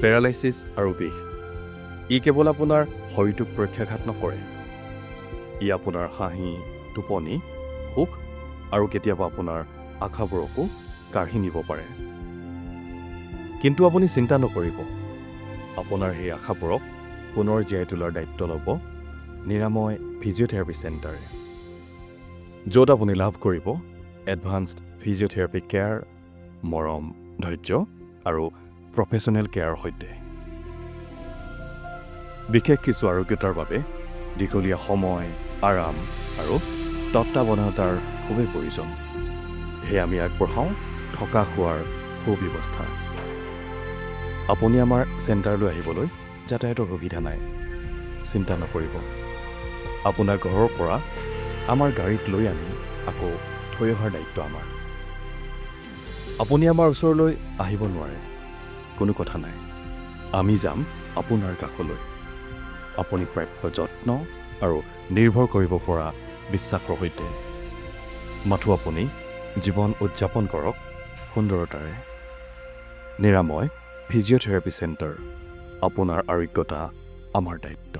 Paralysis আৰু বিষ ই কেৱল আপোনাৰ শৰীৰটোক প্ৰত্যাঘাত নকৰে, ই আপোনাৰ হাঁহি, টোপনি, সুখ আৰু কেতিয়াবা আপোনাৰ আশাবোৰকো কাঢ়ি নিব পাৰে। কিন্তু আপুনি চিন্তা নকৰিব, আপোনাৰ সেই আশাবোৰক পুনৰ জীয়াই তোলাৰ দায়িত্ব ল'ব নিৰাময় ফিজিঅ'থেৰাপি চেণ্টাৰে, য'ত আপুনি লাভ কৰিব এডভান্সড ফিজিঅ'থেৰাপি কেয়াৰ, মৰম, ধৈৰ্য আৰু প্ৰফেচনেল কেয়াৰৰ সৈতে। বিশেষ কিছু আৰোগ্যতাৰ বাবে দীঘলীয়া সময়, আৰাম আৰু তত্ত্বাৱধানতাৰ খুবেই প্ৰয়োজন। সেয়ে আমি আগবঢ়াওঁ থকা খোৱাৰ সুব্যৱস্থা। আপুনি আমাৰ চেণ্টাৰলৈ আহিবলৈ যাতায়াতৰ সুবিধা নাই, চিন্তা নকৰিব। আপোনাৰ ঘৰৰ পৰা আমাৰ গাড়ীত লৈ আনি আকৌ থৈ অহাৰ দায়িত্ব আমাৰ। আপুনি আমাৰ ওচৰলৈ আহিব নোৱাৰে, কোনো কথা নাই, আমি যাম আপোনাৰ কাষলৈ। আপুনি প্ৰাপ্য যত্ন আৰু নিৰ্ভৰ কৰিব পৰা বিশ্বাসৰ সৈতে। মাথো আপুনি জীৱন উদযাপন কৰক সুন্দৰতাৰে। নিৰাময় ফিজিঅ'থেৰাপি চেণ্টাৰ, আপোনাৰ আৰোগ্যতা আমাৰ দায়িত্ব।